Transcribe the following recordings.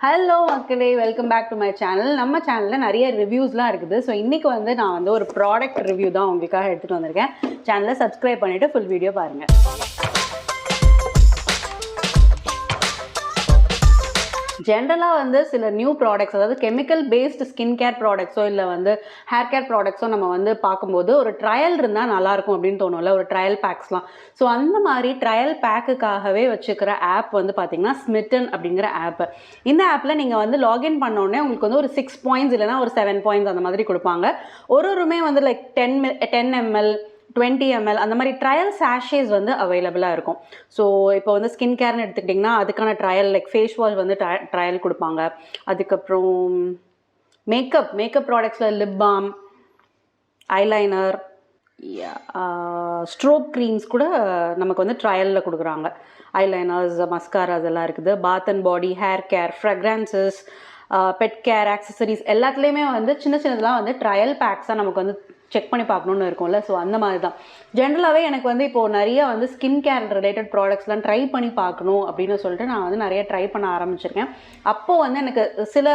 Hello மக்களே, welcome back to my channel. நம்ம சேனலில் நிறைய ரிவ்யூஸ்லாம் இருக்குது. ஸோ இன்றைக்கி நான் ஒரு ப்ராடக்ட் ரிவ்யூ தான் உங்களுக்காக எடுத்துகிட்டு வந்திருக்கேன். சேனலை சப்ஸ்கிரைப் பண்ணிவிட்டு ஃபுல் வீடியோ பாருங்கள். ஜென்ரலாக சில நியூ ப்ராடக்ட்ஸ், அதாவது கெமிக்கல் பேஸ்டு ஸ்கின் கேர் ப்ராடக்ட்ஸோ இல்லை ஹேர் கேர் ப்ராடக்ட்ஸோ நம்ம பார்க்கும்போது ஒரு ட்ரையல் இருந்தால் நல்லாயிருக்கும் அப்படின்னு தோணும்ல, ஒரு ட்ரையல் பேக்ஸ்லாம். ஸோ அந்த மாதிரி ட்ரையல் பேக்குக்காகவே வச்சுக்கிற ஆப் பார்த்திங்கன்னா ஸ்மிட்டன் அப்படிங்கிற ஆப். இந்த ஆப்பில் நீங்கள் லாகின் பண்ணோடனே உங்களுக்கு ஒரு 6 பாயிண்ட்ஸ் இல்லைனா ஒரு 7 பாயிண்ட்ஸ் அந்த மாதிரி கொடுப்பாங்க. ஒருமே லைக் 10 ml 20 ml அந்த மாதிரி ட்ரையல் சாஷேஸ் அவைலபிளாக இருக்கும். ஸோ இப்போ ஸ்கின் கேர்னு எடுத்துக்கிட்டிங்கன்னா அதுக்கான trial like face wash trial கொடுப்பாங்க. அதுக்கப்புறம் மேக்கப் ப்ராடக்ட்ஸில் lip balm, eyeliner, strobe creams கூட நமக்கு ட்ரையலில் கொடுக்குறாங்க. ஐலைனர்ஸ், மஸ்காராஸ் எல்லாம் இருக்குது. Bath and body, hair care, fragrances, pet care, accessories எல்லாத்துலேயுமே சின்ன சின்னதெல்லாம் ட்ரையல் பேக்ஸாக நமக்கு செக் பண்ணி பார்க்கணுன்னு இருக்கும்ல. ஸோ அந்த மாதிரி தான் ஜென்ரலாகவே எனக்கு இப்போது நிறைய ஸ்கின் கேர் ரிலேட்டட் ப்ராடக்ட்ஸ்லாம் ட்ரை பண்ணி பார்க்கணும் அப்படின்னு சொல்லிட்டு நான் நிறைய ட்ரை பண்ண ஆரம்பிச்சிருக்கேன். அப்போது எனக்கு சில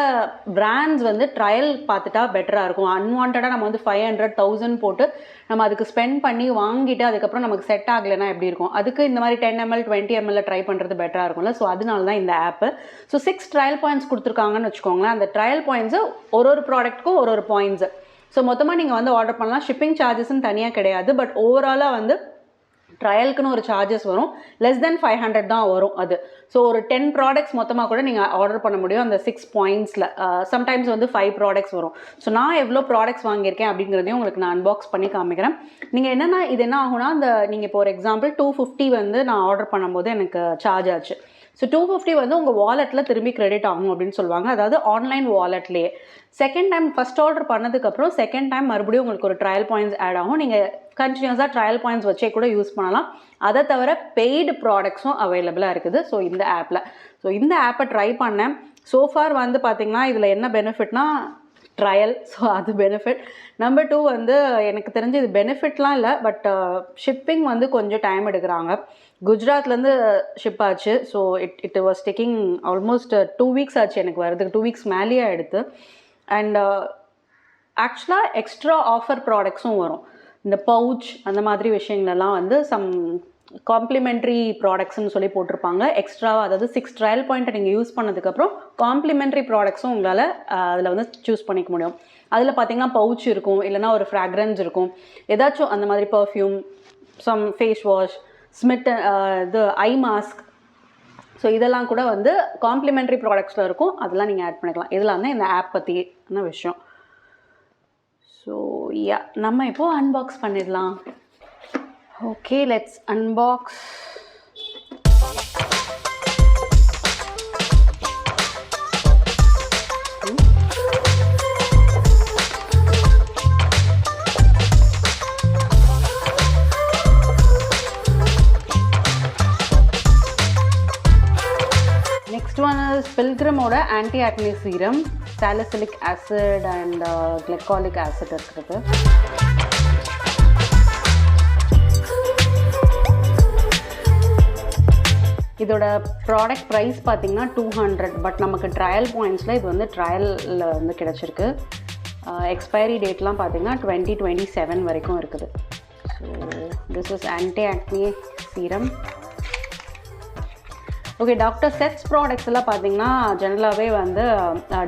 பிராண்ட்ஸ் ட்ரையல் பார்த்துட்டா பெட்டராக இருக்கும். அன்வான்டாக நம்ம 500,000 போட்டு நம்ம அதுக்கு ஸ்பெண்ட் பண்ணி வாங்கிட்டு அதுக்கப்புறம் நமக்கு செட் ஆகலைன்னா எப்படி இருக்கும்? அதுக்கு இந்த மாதிரி 10 ml 20 ml ட்ரை பண்ணுறது பெட்டராக இருக்கும்ல. ஸோ அதனால தான் இந்த ஆப்பு. ஸோ 6 ட்ரையல் பாயிண்ட்ஸ் கொடுத்துருக்காங்கன்னு வச்சுக்கோங்களேன். அந்த ட்ரையல் பாயிண்ட்ஸு ஒரு ப்ராடக்ட்டுக்கும் ஒரு பாயிண்ட்ஸு. ஸோ மொத்தமாக நீங்கள் ஆர்டர் பண்ணலாம். ஷிப்பிங் சார்ஜஸ்ன்னு தனியாக கிடையாது. பட் ஓவராலாக ட்ரையலுக்குன்னு ஒரு சார்ஜஸ் வரும். லெஸ் தென் 500 தான் வரும் அது. ஸோ ஒரு 10 ப்ராடக்ட்ஸ் மொத்தமாக கூட நீங்கள் ஆர்டர் பண்ண முடியும் அந்த 6 பாயிண்ட்ஸில். சம்டைம்ஸ் 5 ப்ராடக்ட்ஸ் வரும். ஸோ நான் எவ்வளோ ப்ராடக்ட்ஸ் வாங்கியிருக்கேன் அப்படிங்கிறதையும் உங்களுக்கு நான் அன்பாக்ஸ் பண்ணி காமிக்கிறேன். நீங்கள் என்னென்னா இது என்ன ஆகுனா, நீங்கள் இப்போ ஒரு எக்ஸாம்பிள் 250 நான் ஆர்டர் பண்ணும்போது எனக்கு சார்ஜ் ஆச்சு. ஸோ 250 உங்கள் வாலெட்டில் திரும்பி கிரெடிட் ஆகும் அப்படின்னு சொல்லுவாங்க. அதாவது ஆன்லைன் வாலெட்லேயே. செகண்ட் டைம் ஃபஸ்ட் ஆர்டர் பண்ணதுக்கப்புறம் செகண்ட் டைம் மறுபடியும் உங்களுக்கு ஒரு ட்ரையல் பாயிண்ட்ஸ் ஆட் ஆகும். நீங்கள் கண்டினியூஸாக ட்ரையல் பாயிண்ட்ஸ் வச்சே கூட யூஸ் பண்ணலாம். அதை தவிர பெய்டு ப்ராடக்ட்ஸும் அவைலபிளாக இருக்குது. ஸோ இந்த ஆப்பில் இந்த ஆப்பை ட்ரை பண்ணேன். சோஃபார் பார்த்திங்கன்னா இதில் என்ன பெனிஃபிட்னா ட்ரையல். ஸோ அது பெனிஃபிட். நம்பர் 2 எனக்கு தெரிஞ்சு இது பெனிஃபிட்லாம் இல்லை, பட் ஷிப்பிங் கொஞ்சம் டைம் எடுக்கிறாங்க. குஜராத்லேருந்து ஷிப் ஆச்சு. So it was taking almost 2 weeks ஆச்சு எனக்கு வரதுக்கு. 2 வீக்ஸ் மேலேயே எடுத்து. அண்ட் ஆக்சுவலாக எக்ஸ்ட்ரா ஆஃபர் ப்ராடக்ட்ஸும் வரும். இந்த பவுச் அந்த மாதிரி விஷயங்கள்லாம் சம் காம்ப்ளிமெண்ட்ரி ப்ராடக்ட்ஸ்னு சொல்லி போட்டிருப்பாங்க எக்ஸ்ட்ராவாக. அதாவது 6 ட்ரையல் பாயிண்ட்டை நீங்கள் யூஸ் பண்ணதுக்கப்புறம் காம்ப்ளிமெண்ட்ரி ப்ராடக்ட்ஸும் உங்களால் அதில் சூஸ் பண்ணிக்க முடியும். அதில் பார்த்தீங்கன்னா பவுச் இருக்கும், இல்லைனா ஒரு ஃப்ராக்ரன்ஸ் இருக்கும், ஏதாச்சும் அந்த மாதிரி பர்ஃப்யூம், சம் ஃபேஸ் வாஷ், இது ஐ மாஸ்க். ஸோ இதெல்லாம் கூட காம்ப்ளிமெண்ட்ரி ப்ராடக்ட்ஸில் இருக்கும். அதெல்லாம் நீங்கள் ஆட் பண்ணிக்கலாம். இதெல்லாம் தான் இந்த ஆப் பற்றின விஷயம். ஸோ நம்ம இப்போது அன்பாக்ஸ் பண்ணிடலாம். Okay, let's unbox. Next one is Pilgrimோட anti acne serum. Salicylic acid and glycolic acid இருக்கிறது. இதோட ப்ராடக்ட் ப்ரைஸ் பார்த்திங்கன்னா 200. பட் நமக்கு ட்ரையல் பாயிண்ட்ஸில் இது ட்ரையலில் கிடச்சிருக்கு. எக்ஸ்பைரி டேட்லாம் பார்த்திங்கன்னா 2027 வரைக்கும் இருக்குது. So this is anti acne serum. Okay, doctor Sheth's products எல்லாம் பார்த்தீங்கன்னா ஜென்ரலாகவே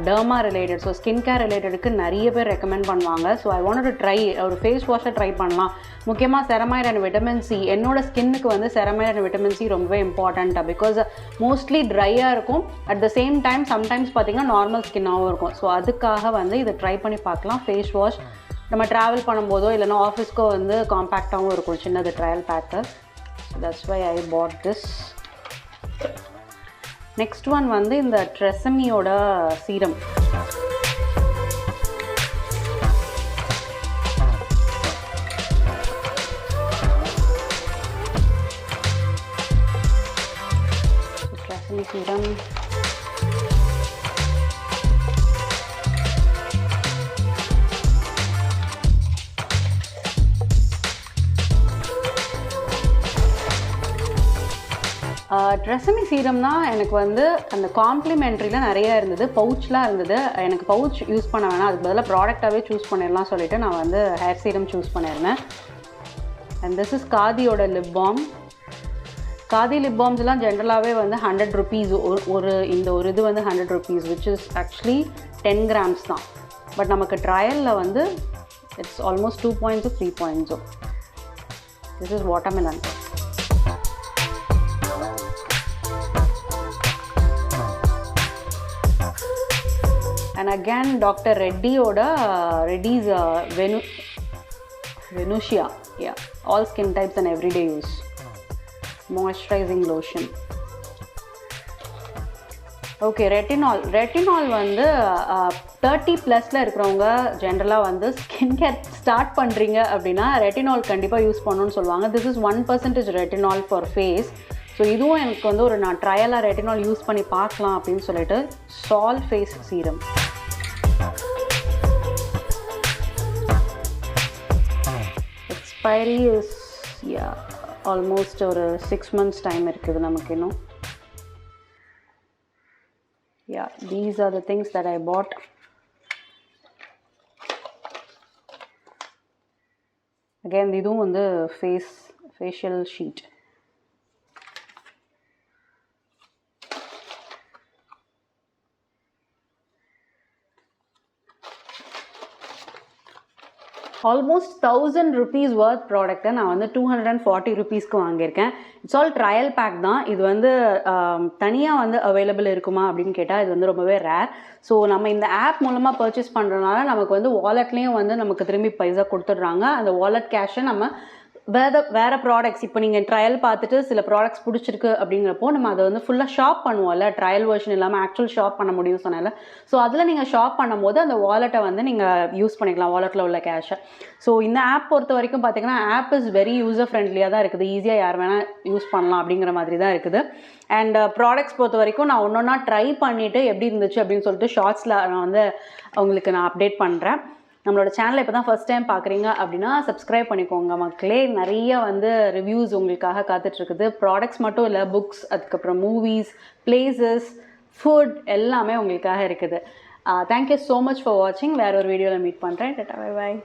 derma related, so skin care ரிலேட்டடுக்கு நிறைய பேர் ரெக்கமெண்ட் பண்ணுவாங்க. So I want to try ஒரு ஃபேஸ் வாஷை ட்ரை பண்ணலாம். முக்கியமாக செரமைட் அண்ட் விட்டமின் சி. என்னோட ஸ்கின்னுக்கு செரமைட் அண்ட் விட்டமின் சி ரொம்பவே இம்பார்ட்டண்ட்டாக. பிகாஸ் மோஸ்ட்லி ட்ரையாக இருக்கும். At the same time sometimes பார்த்திங்கன்னா நார்மல் ஸ்கின்னாகவும் இருக்கும். ஸோ அதுக்காக இதை ட்ரை பண்ணி பார்க்கலாம். ஃபேஸ் வாஷ் நம்ம ட்ராவல் பண்ணும்போதோ இல்லைனா ஆஃபீஸ்க்கோ காம்பேக்டாகவும் இருக்கும் சின்னது trial pack. That's why I bought this. Next one இந்த ட்ரெசமியோட சீரம். ட்ரெசமி சீரம் ட்ரெஸ்ஸமி சீரம்னா எனக்கு வந்து அந்த காம்ப்ளிமெண்ட்ரியில் நிறைய இருந்தது, பவுச்லாம் இருந்தது. எனக்கு பவுச் யூஸ் பண்ண வேணாம், அதுக்கு பதிலாக ப்ராடக்டாகவே சூஸ் பண்ணிடலாம் சொல்லிவிட்டு நான் வந்து ஹேர் சீரம் சூஸ் பண்ணியிருந்தேன். அண்ட் திஸ் இஸ் காதியோட லிப் பாம். காதி லிப் பாம்ஸ்லாம் ஜென்ரலாகவே வந்து 100 rupees இந்த ஒரு இது வந்து 100 rupees, which is actually 10 grams தான். பட் நமக்கு ட்ரையலில் வந்து it's almost 2 points 3 points. This is watermelon. And again Dr. Reddy's Venusia, yeah, all skin types and everyday use moisturizing lotion. Okay, retinal வந்து 30+ல இருக்கிறவங்க ஜென்ரலாக வந்து ஸ்கின் கேர் ஸ்டார்ட் பண்ணுறீங்க அப்படின்னா retinal கண்டிப்பாக யூஸ் பண்ணணும்னு சொல்லுவாங்க. This is 1% retinol for face. So இதுவும் எனக்கு வந்து ஒரு நான் ட்ரையலாக ரெட்டினால் யூஸ் பண்ணி பார்க்கலாம் அப்படின்னு சொல்லிட்டு சால் face serum. Expiry is almost ஒரு 6 months டைம் இருக்குது நமக்கு இன்னும். Yeah, these are the things that I bought. Again, இதுவும் வந்து facial sheet. Almost 1000 rupees worth ப்ராடக்ட்டை நான் வந்து 240 rupeesக்கு வாங்கியிருக்கேன். இட்ஸ் ஆல் ட்ரையல் பேக் தான். இது வந்து தனியாக வந்து அவைலபிள் இருக்குமா அப்படின்னு கேட்டால் இது வந்து ரொம்பவே ரேர். ஸோ நம்ம இந்த ஆப் மூலமாக பர்ச்சேஸ் பண்ணுறதுனால நமக்கு வந்து வாலெட்லேயும் வந்து நமக்கு திரும்பி பைசா கொடுத்துட்றாங்க. அந்த வாலெட் கேஷை நம்ம வேறு ப்ராடக்ட்ஸ், இப்போ நீங்கள் ட்ரையல் பார்த்துட்டு சில ப்ராடக்ட்ஸ் பிடிச்சிருக்கு அப்படிங்கிறப்போ நம்ம அதை வந்து ஃபுல்லாக ஷாப் பண்ணுவோம்ல, ட்ரையல் வெர்ஷன் இல்லாமல் ஆக்சுவல் ஷாப் பண்ண முடியும் சொன்னால. ஸோ அதில் நீங்கள் ஷாப் பண்ணும்போது அந்த வாலெட்டை வந்து நீங்கள் யூஸ் பண்ணிக்கலாம், வாலெட்டில் உள்ள கேஷை. ஸோ இந்த ஆப் பொறுத்த வரைக்கும் பார்த்தீங்கன்னா ஆப் இஸ் வெரி யூசர் ஃப்ரெண்ட்லியாக தான் இருக்குது, ஈஸியாக யார் வேணால் யூஸ் பண்ணலாம் அப்படிங்கிற மாதிரி தான் இருக்குது. அண்ட் ப்ராடக்ட்ஸ் பொறுத்த வரைக்கும் நான் ஒன்றா ட்ரை பண்ணிவிட்டு எப்படி இருந்துச்சு அப்படின்னு சொல்லிட்டு ஷார்ட்ஸில் நான் வந்து உங்களுக்கு நான் அப்டேட் பண்ணுறேன். நம்மளோட சேனலை இப்போ தான் ஃபஸ்ட் டைம் பார்க்குறீங்க அப்படின்னா சப்ஸ்கிரைப் பண்ணிக்கோங்க மக்களே. நிறைய வந்து ரிவ்யூஸ் உங்களுக்காக காத்துட்ருக்குது. ப்ராடக்ட்ஸ் மட்டும் இல்லை, புக்ஸ், அதுக்கப்புறம் மூவிஸ், பிளேசஸ், ஃபுட் எல்லாமே உங்களுக்காக இருக்குது. தேங்க்யூ ஸோ மச் ஃபார் வாட்சிங். வேறு ஒரு வீடியோவில் மீட் பண்ணுறேன். Tata, bye bye.